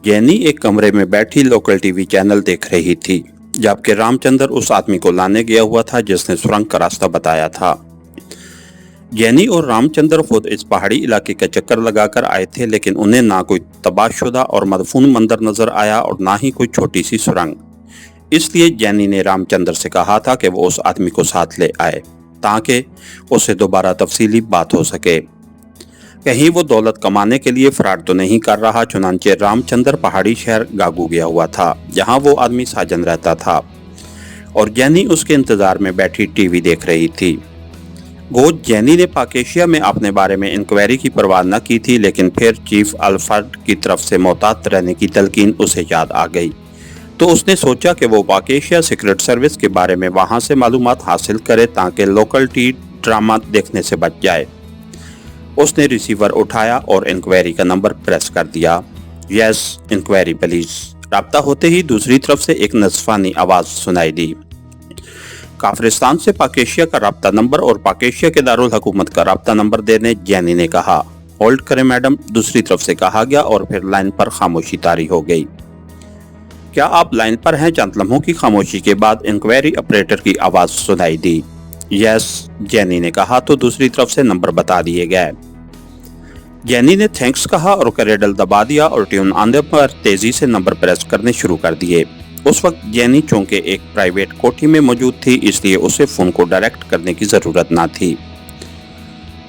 जैनी एक कमरे में बैठी लोकल टीवी चैनल देख रही थी, जबकि रामचंद्र उस आदमी को लाने गया हुआ था जिसने सुरंग का रास्ता बताया था। जैनी और रामचंद्र खुद इस पहाड़ी इलाके का चक्कर लगाकर आए थे, लेकिन उन्हें ना कोई तबाहशुदा और मदफून मंदिर नजर आया और ना ही कोई छोटी सी सुरंग। इसलिए जैनी ने रामचंद्र से कहा था कि वो उस आदमी को साथ ले आए ताकि उससे दोबारा तफसीली बात हो सके। कहीं वो दौलत कमाने के लिए फ्रॉड तो नहीं कर रहा। चुनांचे रामचंद्र पहाड़ी शहर गागू गया हुआ था, जहां वो आदमी साजन रहता था, और जैनी उसके इंतजार में बैठी टीवी देख रही थी। गोद जैनी ने पाकेशिया में अपने बारे में इंक्वायरी की परवाह न की थी, लेकिन फिर चीफ अल्फर्ड की तरफ से मोहतात रहने की तलकीन उसे याद आ गई, तो उसने सोचा कि वो पाकेशिया सीक्रेट सर्विस के बारे में वहां से मालूमात हासिल करे ताकि लोकल टी ड्रामा देखने से बच जाए। उसने रिसीवर उठाया और इंक्वायरी का नंबर प्रेस कर दिया। Yes, inquiry please. राब्ता होते ही दूसरी तरफ से एक नस्फानी आवाज सुनाई दी। काफरिस्तान से पाकेशिया का राब्ता नंबर और पाकेशिया के दारुल हुकूमत का राब्ता नंबर देने जैनी ने कहा। होल्ड करें मैडम, दूसरी तरफ से कहा गया, और फिर लाइन पर खामोशी तारी हो गई। क्या आप लाइन पर हैं? चंद लम्हों की खामोशी के बाद इंक्वायरी ऑपरेटर की आवाज सुनाई दी। यस, जैनी ने कहा, तो दूसरी तरफ से नंबर बता दिए गए। जैनी ने थैंक्स कहा और करेडल दबा दिया और ट्यून आने पर तेजी से नंबर प्रेस करने शुरू कर दिए। उस वक्त जैनी चूंकि एक प्राइवेट कोठी में मौजूद थी, इसलिए उसे फोन को डायरेक्ट करने की जरूरत न थी।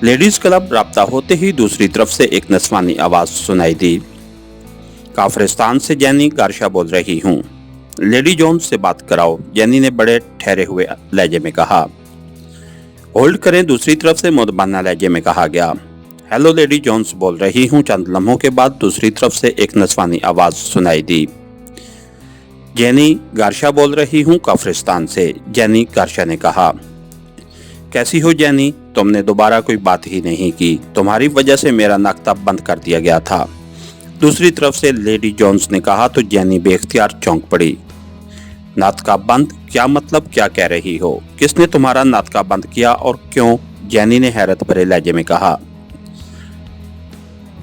लेडीज क्लब राब्ता होते ही दूसरी तरफ से एक नस्वानी आवाज सुनाई दी। काफरिस्तान से जैनी गारशा बोल रही हूँ, लेडी जोन्स से बात कराओ, जैनी ने बड़े ठहरे हुए लहजे में कहा। होल्ड करें, दूसरी तरफ से मुदबाना लहजे में कहा गया। हेलो, लेडी जोन्स बोल रही हूँ। चंद लम्हों के बाद दूसरी तरफ से एक नस्वानी आवाज सुनाई दी। जैनी गारशा बोल रही हूँ, काफरिस्तान से। जैनी गारशा ने कहा। कैसी हो जैनी? तुमने दोबारा कोई बात ही नहीं की, तुम्हारी वजह से मेरा नाश्ता बंद कर दिया गया था, दूसरी तरफ से लेडी जोन्स ने कहा। तो जैनी बेख्तियार चौंक पड़ी। नाश्ता बंद? क्या मतलब? क्या कह रही हो? किसने तुम्हारा नाश्ता बंद किया और क्यों? जैनी ने हैरत भरे लहजे में कहा।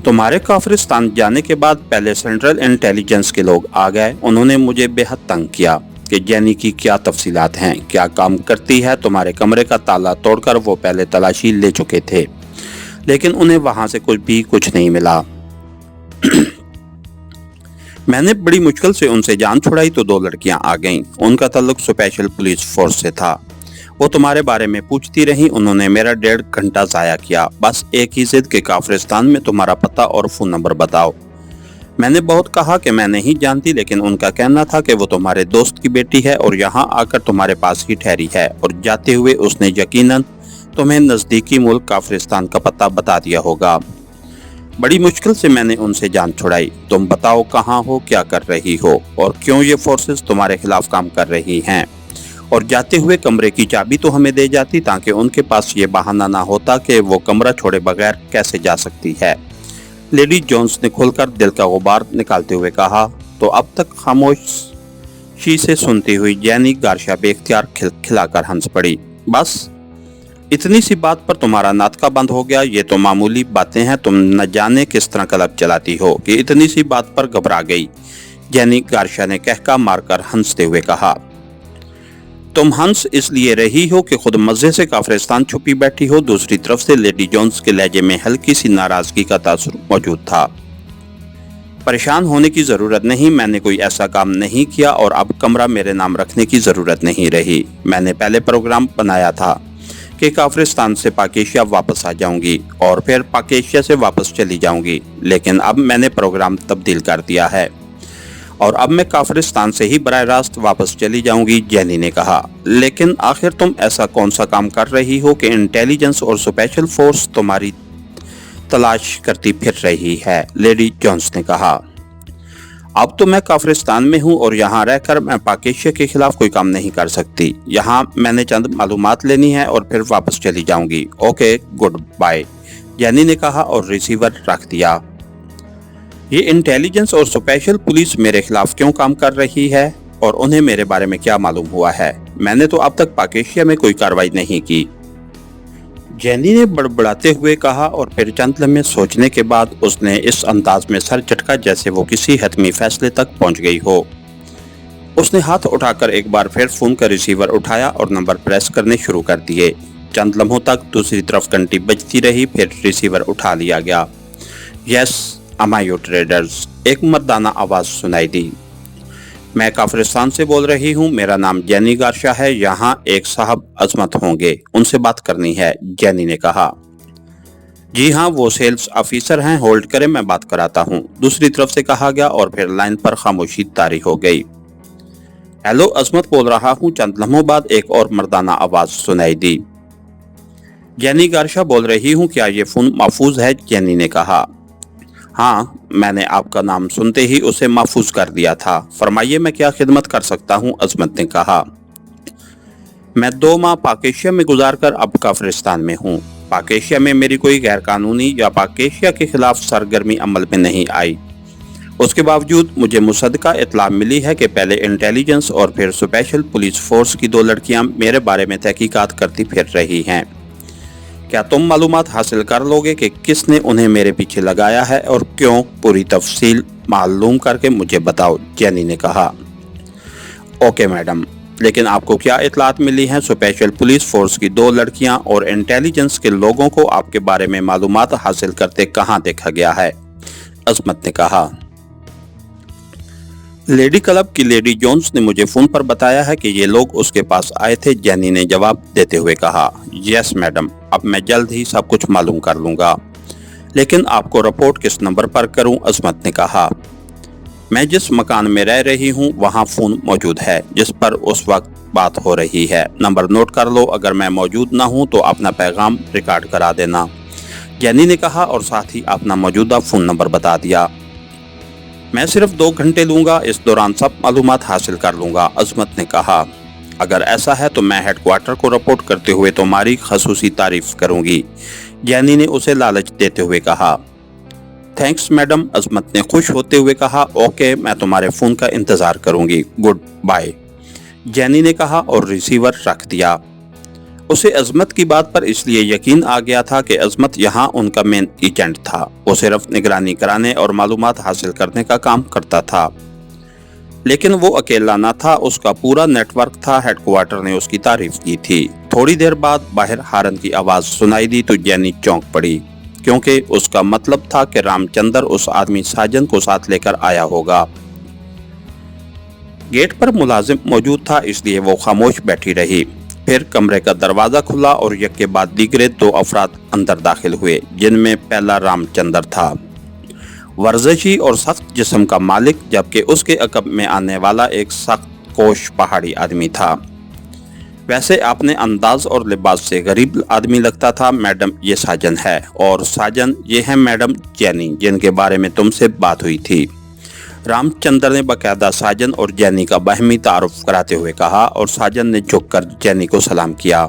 तुम्हारे काफरिस्तान जाने के बाद पहले सेंट्रल इंटेलिजेंस के लोग आ गए। उन्होंने मुझे बेहद तंग किया कि जैनी की क्या तफसीलात हैं, क्या काम करती है। तुम्हारे कमरे का ताला तोड़कर वो पहले तलाशी ले चुके थे, लेकिन उन्हें वहां से कुछ नहीं मिला। मैंने बड़ी मुश्किल से उनसे जान छुड़ाई तो दो लड़कियां आ गईं। उनका ताल्लुक स्पेशल पुलिस फोर्स से था। वो तुम्हारे बारे में पूछती रही। उन्होंने मेरा 1.5 घंटा जाया किया, बस एक ही जिद के काफरिस्तान में तुम्हारा पता और फोन नंबर बताओ। मैंने बहुत कहा कि मैं नहीं जानती, लेकिन उनका कहना था कि वो तुम्हारे दोस्त की बेटी है और यहाँ आकर तुम्हारे पास ही ठहरी है, और जाते हुए उसने यकीनन तुम्हें नजदीकी मुल्क काफरिस्तान का पता बता दिया होगा। बड़ी मुश्किल से मैंने उनसे जान छुड़ाई। तुम बताओ कहाँ हो, क्या कर रही हो, और क्यों ये फोर्सेस तुम्हारे खिलाफ काम कर रही हैं। और जाते हुए कमरे की चाबी तो हमें दे जाती, ताकि उनके पास ये बहाना ना होता कि वो कमरा छोड़े बगैर कैसे जा सकती है। लेडी जोन्स ने खुलकर दिल का गुबार निकालते हुए कहा। तो अब तक खामोशी से सुनती हुई जैनी गारशा बेख्तियार खिलखिलाकर हंस पड़ी। बस इतनी सी बात पर तुम्हारा नाटका बंद हो गया? ये तो मामूली बातें हैं, तुम न जाने किस तरह क्लब चलाती हो कि इतनी सी बात पर घबरा गई। जैनी गारशा ने कहका मारकर हंसते हुए कहा। तुम हंस इसलिए रही हो कि खुद मजे से काफरिस्तान छुपी बैठी हो। दूसरी तरफ से लेडी जोन्स के लहजे में हल्की सी नाराजगी का तासुर मौजूद था। परेशान होने की जरूरत नहीं, मैंने कोई ऐसा काम नहीं किया और अब कमरा मेरे नाम रखने की जरूरत नहीं रही। मैंने पहले प्रोग्राम बनाया था कि काफरिस्तान से पाकेशिया वापस आ जाऊंगी और फिर पाकेशिया से वापस चली जाऊंगी, लेकिन अब मैंने प्रोग्राम तब्दील कर दिया है और अब मैं काफरिस्तान से ही बराह रास्त वापस चली जाऊंगी। जैनी ने कहा। लेकिन आखिर तुम ऐसा कौन सा काम कर रही हो कि इंटेलिजेंस और स्पेशल फोर्स तुम्हारी तलाश करती फिर रही है? लेडी जोन्स ने कहा। अब तो मैं काफरिस्तान में हूँ और यहाँ रहकर मैं पाकेशिया के खिलाफ कोई काम नहीं कर सकती। यहाँ मैंने चंद मालूमात लेनी है और फिर वापस चली जाऊंगी। ओके, गुड बाय, जैनी ने कहा और रिसीवर रख दिया। ये इंटेलिजेंस और स्पेशल पुलिस मेरे खिलाफ क्यों काम कर रही है और उन्हें मेरे बारे में क्या मालूम हुआ है? मैंने तो अब तक पाकेशिया में कोई कार्रवाई नहीं की। जैनी ने बड़बड़ाते हुए कहा और फिर चंद लम्हे सोचने के बाद उसने इस अंदाज में सर झटका जैसे वो किसी हतमी फैसले तक पहुंच गई हो। उसने हाथ उठाकर एक बार फिर फोन का रिसीवर उठाया और नंबर प्रेस करने शुरू कर दिए। चंद लम्हों तक दूसरी तरफ घंटी बजती रही, फिर रिसीवर उठा लिया गया। यस अमायो ट्रेडर्स, एक मर्दाना आवाज सुनाई दी। मैं काफरिस्तान से बोल रही हूँ, मेरा नाम जैनी गारशा है, यहाँ एक साहब अजमत होंगे, उनसे बात करनी है, जैनी ने कहा। जी हाँ, वो सेल्स ऑफिसर हैं, होल्ड करें, मैं बात कराता हूँ, दूसरी तरफ से कहा गया और फिर लाइन पर खामोशी तारी हो गई। हेलो, अजमत बोल रहा हूँ, चंद लम्हों बाद एक और मर्दाना आवाज सुनाई दी। जैनी गारशा बोल रही हूँ, क्या ये फोन महफूज है? जैनी ने कहा। हाँ, मैंने आपका नाम सुनते ही उसे महफूज कर दिया था। फरमाइए, मैं क्या खिदमत कर सकता हूँ? अजमत ने कहा। मैं 2 माह पाकेशिया में गुजारकर अब काफरिस्तान में हूँ। पाकेशिया में मेरी कोई गैर कानूनी या पाकेशिया के खिलाफ सरगर्मी अमल में नहीं आई। उसके बावजूद मुझे मुसद्दका इत्तला मिली है कि पहले इंटेलिजेंस और फिर स्पेशल पुलिस फोर्स की 2 लड़कियां मेरे बारे में तहकीकात करती फिर रही हैं। क्या तुम मालूमात हासिल कर लोगे कि किसने उन्हें मेरे पीछे लगाया है और क्यों? पूरी तफसील मालूम करके मुझे बताओ, जैनी ने कहा। ओके मैडम, लेकिन आपको क्या इत्तलात मिली हैं? स्पेशल पुलिस फोर्स की 2 लड़कियां और इंटेलिजेंस के लोगों को आपके बारे में मालूमात हासिल करते कहां देखा गया है? अजमत ने कहा। लेडी क्लब की लेडी जोन्स ने मुझे फोन पर बताया है कि ये लोग उसके पास आए थे, जैनी ने जवाब देते हुए कहा। यस मैडम, अब मैं जल्द ही सब कुछ मालूम कर लूंगा, लेकिन आपको रिपोर्ट किस नंबर पर करूं? अजमत ने कहा। मैं जिस मकान में रह रही हूं वहां फोन मौजूद है जिस पर उस वक्त बात हो रही है। नंबर नोट कर लो, अगर मैं मौजूद ना हूं तो अपना पैगाम रिकॉर्ड करा देना, जैनी ने कहा और साथ ही अपना मौजूदा फोन नंबर बता दिया। मैं सिर्फ 2 घंटे लूंगा, इस दौरान सब मालूमात हासिल कर लूंगा, अजमत ने कहा। अगर ऐसा है तो मैं हेडक्वार्टर को रिपोर्ट करते हुए तुम्हारी खसूसी तारीफ करूंगी, जैनी ने उसे लालच देते हुए कहा। थैंक्स मैडम, अजमत ने खुश होते हुए कहा। ओके, मैं तुम्हारे फोन का इंतजार करूंगी, गुड बाय, जैनी ने कहा और रिसीवर रख दिया। उसे अजमत की बात पर इसलिए यकीन आ गया था कि अजमत यहाँ उनका मेन एजेंट था। वो सिर्फ निगरानी कराने और मालूमात हासिल करने का काम करता था, लेकिन वो अकेला न था, उसका पूरा नेटवर्क था। हेडक्वार्टर ने उसकी तारीफ की थी। थोड़ी देर बाद बाहर हारन की आवाज सुनाई दी तो जैनी चौंक पड़ी, क्योंकि उसका मतलब था कि रामचंद्र उस आदमी साजन को साथ लेकर आया होगा। गेट पर मुलाजिम मौजूद था, इसलिए वो खामोश बैठी रही। फिर कमरे का दरवाजा खुला और एक के बाद दीगरे 2 अफराद अंदर दाखिल हुए, जिनमें पहला रामचंद्र था, वर्जिशी और सख्त जिस्म का मालिक, जबकि उसके अकब में आने वाला एक सख्त कोश पहाड़ी आदमी था। वैसे अपने अंदाज और लिबास से गरीब आदमी लगता था। मैडम, ये साजन है, और साजन ये है मैडम जैनी, जिनके बारे में तुमसे बात हुई थी, रामचंद्र ने बाकायदा साजन और जैनी का बाहमी तारुफ कराते हुए कहा, और साजन ने झुककर जैनी को सलाम किया।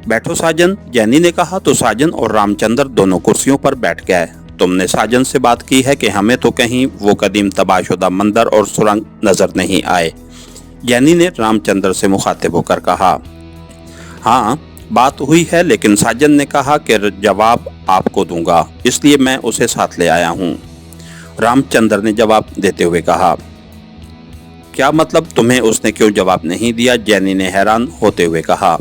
बैठो साजन, जैनी ने कहा तो साजन और रामचंद्र दोनों कुर्सियों पर बैठ गए। तुमने साजन से बात की है कि हमें तो कहीं वो कदीम तबाहशुदा मंदिर और सुरंग नजर नहीं आए, जैनी ने रामचंद्र से मुखातिब होकर कहा। हाँ, बात हुई है, लेकिन साजन ने कहा कि जवाब आपको दूंगा, इसलिए मैं उसे साथ ले आया हूँ, रामचंद्र ने जवाब देते हुए कहा। क्या मतलब, तुम्हें उसने क्यों जवाब नहीं दिया? जैनी ने हैरान होते हुए कहा।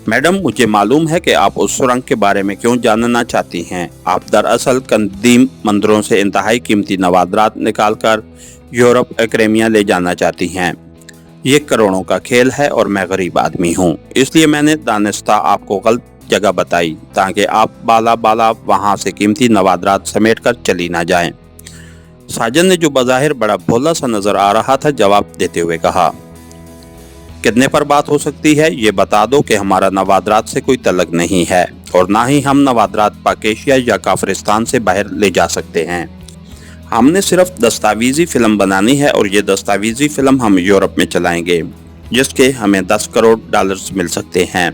मैडम, मुझे मालूम है कि आप उस सुरंग के बारे में क्यों जानना चाहती हैं। आप दरअसल कदीम मंदिरों से इंतहाई कीमती नवादरात निकालकर यूरोप एक्रेमिया ले जाना चाहती हैं। ये करोड़ों का खेल है और मैं गरीब आदमी हूँ, इसलिए मैंने दानिस्ता आपको गलत जगह बताई ताकि आप बाला बाला वहां से कीमती नवादरात समेट कर चली ना जाएं। साजन ने, जो बज़ाहिर बड़ा भोला सा नजर आ रहा था, जवाब देते हुए कहा। कितने पर बात हो सकती है, ये बता दो कि हमारा नवादरात से कोई तल्लुक नहीं है और ना ही हम नवादरात पाकेशिया या काफरिस्तान से बाहर ले जा सकते हैं। हमने सिर्फ दस्तावेजी फिल्म बनानी है और ये दस्तावेजी फिल्म हम यूरोप में चलाएंगे, जिसके हमें $10 करोड़ मिल सकते हैं,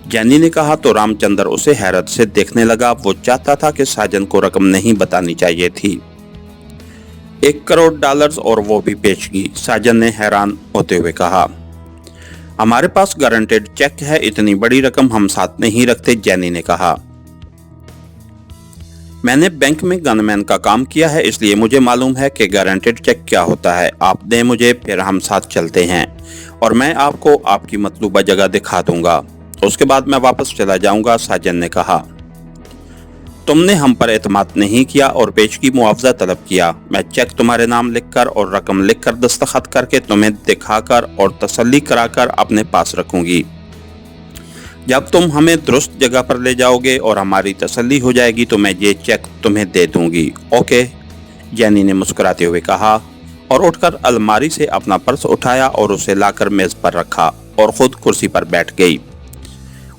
जैनी ने कहा। तो रामचंद्र उसे हैरत से देखने लगा। वो चाहता था कि साजन को रकम नहीं बतानी चाहिए थी। $1 करोड़ और वो भी पेशगी, साजन ने हैरान होते हुए कहा। हमारे पास गारंटेड चेक है, इतनी बड़ी रकम हम साथ नहीं रखते, जैनी ने कहा। मैंने बैंक में गनमैन का काम किया है, इसलिए मुझे मालूम है कि गारंटेड चेक क्या होता है। आप दें मुझे, फिर हम साथ चलते हैं और मैं आपको आपकी मतलूबा जगह दिखा दूंगा। उसके बाद मैं वापस चला जाऊंगा, साजन ने कहा। तुमने हम पर एतमाद नहीं किया और पेशगी मुआवजा तलब किया। मैं चेक तुम्हारे नाम लिखकर और रकम लिखकर दस्तखत करके तुम्हें दिखाकर और तसल्ली कराकर अपने पास रखूंगी। जब तुम हमें दुरुस्त जगह पर ले जाओगे और हमारी तसल्ली हो जाएगी तो मैं ये चेक तुम्हें दे दूंगी। ओके, जैनी ने मुस्कुराते हुए कहा और उठकर अलमारी से अपना पर्स उठाया और उसे लाकर मेज पर रखा और खुद कुर्सी पर बैठ गई।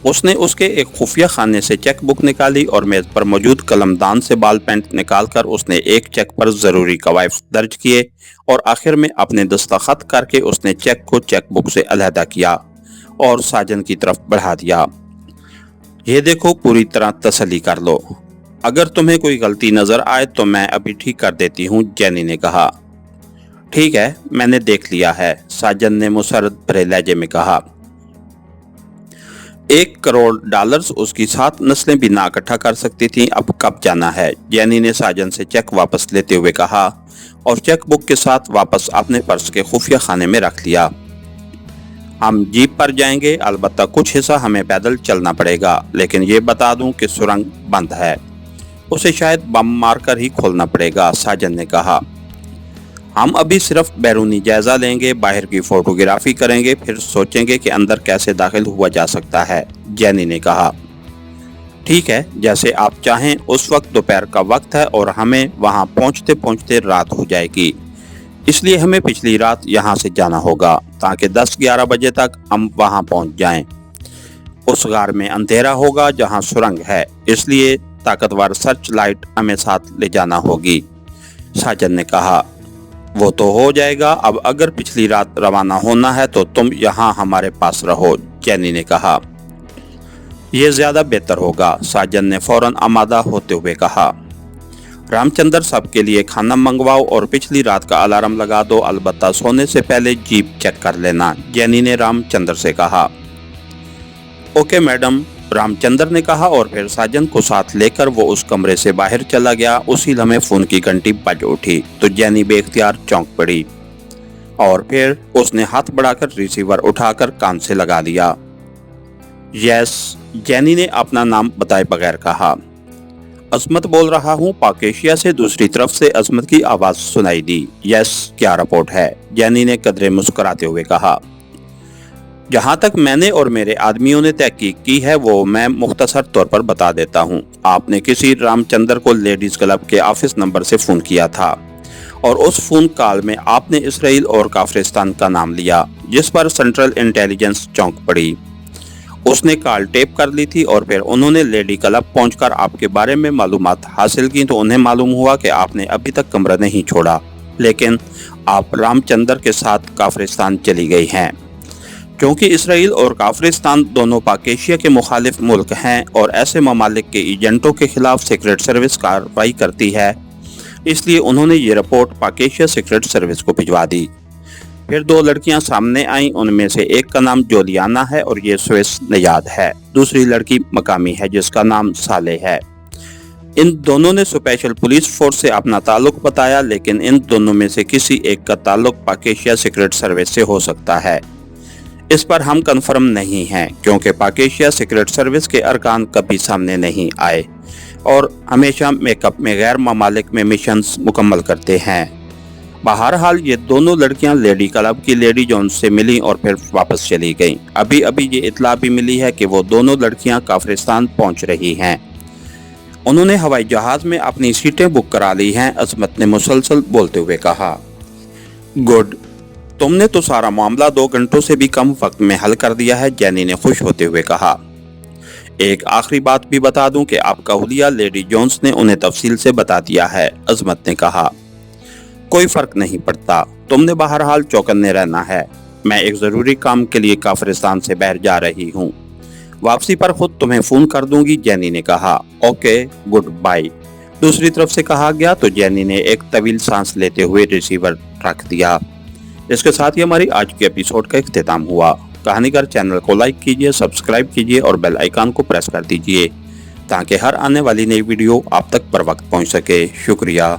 उसने उसके एक खुफिया खाने से चेक बुक निकाली और मेज पर मौजूद कलमदान से बाल पेंट निकालकर उसने एक चेक पर जरूरी कवायद दर्ज किए और आखिर में अपने दस्तखत करके उसने चेक को चेक बुक से अलहदा किया और साजन की तरफ बढ़ा दिया। ये देखो, पूरी तरह तसल्ली कर लो। अगर तुम्हें कोई गलती नजर आए तो मैं अभी ठीक कर देती हूँ, जैनी ने कहा। ठीक है, मैंने देख लिया है, साजन ने मुसरत भरे लहजे में कहा। $1 करोड़ उसकी 7 नस्लें भी ना इकट्ठा कर सकती थीं, अब कब जाना है, जैनी ने साजन से चेक वापस लेते हुए कहा और चेक बुक के साथ वापस अपने पर्स के खुफिया खाने में रख लिया। हम जीप पर जाएंगे, अलबत्ता कुछ हिस्सा हमें पैदल चलना पड़ेगा, लेकिन ये बता दूं कि सुरंग बंद है, उसे शायद बम मारकर ही खोलना पड़ेगा, साजन ने कहा। हम अभी सिर्फ बैरूनी जायजा लेंगे, बाहर की फोटोग्राफी करेंगे, फिर सोचेंगे कि अंदर कैसे दाखिल हुआ जा सकता है, जैनी ने कहा। ठीक है, जैसे आप चाहें। उस वक्त दोपहर का वक्त है और हमें वहां पहुंचते पहुंचते रात हो जाएगी, इसलिए हमें पिछली रात यहां से जाना होगा ताकि 10-11 बजे तक हम वहां पहुंच जाएं। उस गार में अंधेरा होगा जहां सुरंग है, इसलिए ताकतवर सर्च लाइट हमें साथ ले जाना होगी, साजन ने कहा। वो तो हो जाएगा, अब अगर पिछली रात रवाना होना है तो तुम यहाँ हमारे पास रहो, जैनी ने कहा। यह ज्यादा बेहतर होगा, साजन ने फौरन आमादा होते हुए कहा। रामचंद्र, सबके लिए खाना मंगवाओ और पिछली रात का अलार्म लगा दो, अलबत्ता सोने से पहले जीप चेक कर लेना, जैनी ने रामचंद्र से कहा। ओके मैडम, रामचंद्र ने कहा और फिर साजन को साथ लेकर वो उस कमरे से बाहर चला गया। उसी लम्हे फोन की घंटी बज उठी तो जैनी बेख्तियार चौंक पड़ी और फिर उसने हाथ बढ़ाकर रिसीवर उठाकर कान से लगा दिया। यस, जैनी ने अपना नाम बताए बगैर कहा। अजमत बोल रहा हूँ, पाक एशिया से। दूसरी तरफ से अजमत की आवाज सुनाई दी। यस, क्या रिपोर्ट है, जैनी ने कदरे मुस्कुराते हुए कहा। जहां तक मैंने और मेरे आदमियों ने तहकीक की है वो मैं मुख्तसर तौर पर बता देता हूं। आपने किसी रामचंद्र को लेडीज क्लब के ऑफिस नंबर से फोन किया था और उस फोन कॉल में आपने इसराइल और काफिरिस्तान का नाम लिया, जिस पर सेंट्रल इंटेलिजेंस चौंक पड़ी। उसने कॉल टेप कर ली थी और फिर उन्होंने लेडी क्लब पहुंचकर आपके बारे में मालूमात हासिल की तो उन्हें मालूम हुआ कि आपने अभी तक कमरा नहीं छोड़ा, लेकिन आप रामचंद्र के साथ काफिरिस्तान चली गई हैं। क्योंकि इसराइल और काफिरिस्तान दोनों पाक एशिया के मुखालिफ मुल्क हैं और ऐसे ममालिक के एजेंटों के खिलाफ सीक्रेट सर्विस कार्रवाई करती है, इसलिए उन्होंने ये रिपोर्ट पाक एशिया सीक्रेट सर्विस को भिजवा दी। फिर 2 लड़कियां सामने आईं, उनमें से एक का नाम जोलियाना है और ये स्विस नयाद है। दूसरी लड़की मकामी है जिसका नाम साले है। इन दोनों ने स्पेशल पुलिस फोर्स से अपना ताल्लुक बताया, लेकिन इन दोनों में से किसी एक का ताल्लुक पाक एशिया सीक्रेट सर्विस से हो सकता है। इस पर हम कंफर्म नहीं हैं क्योंकि पाक एशिया सीक्रेट सर्विस के अरकान कभी सामने नहीं आए और हमेशा मेकअप में गैर ममालिक में मिशंस मुकम्मल करते हैं। बहरहाल ये दोनों लड़कियां लेडी क्लब की लेडी जोन्स से मिली और फिर वापस चली गईं। अभी अभी ये इतला भी मिली है कि वो दोनों लड़कियां काफिरिस्तान पहुंच रही हैं। उन्होंने हवाई जहाज में अपनी सीटें बुक करा ली हैं, अजमत ने मुसलसल बोलते हुए कहा। गुड, तुमने तो सारा मामला 2 घंटों से भी कम वक्त में हल कर दिया है, जैनी ने खुश होते हुए कहा। एक आखिरी बात भी बता दूं कि आपका हुलिया लेडी जोन्स ने उन्हें तफसील से बता दिया है, अजमत ने कहा। कोई फर्क नहीं पड़ता, तुमने बहरहाल चौकन्ने रहना है। मैं एक जरूरी काम के लिए काफिरिस्तान से बाहर जा रही हूँ, वापसी पर खुद तुम्हें फोन कर दूंगी, जैनी ने कहा। ओके, गुड बाय, दूसरी तरफ से कहा गया तो जैनी ने एक तवील सांस लेते हुए रिसीवर रख दिया। इसके साथ ही हमारी आज के एपिसोड का इख्तिताम हुआ। कहानीगर चैनल को लाइक कीजिए, सब्सक्राइब कीजिए और बेल आइकन को प्रेस कर दीजिए ताकि हर आने वाली नई वीडियो आप तक बर वक्त पहुंच सके। शुक्रिया।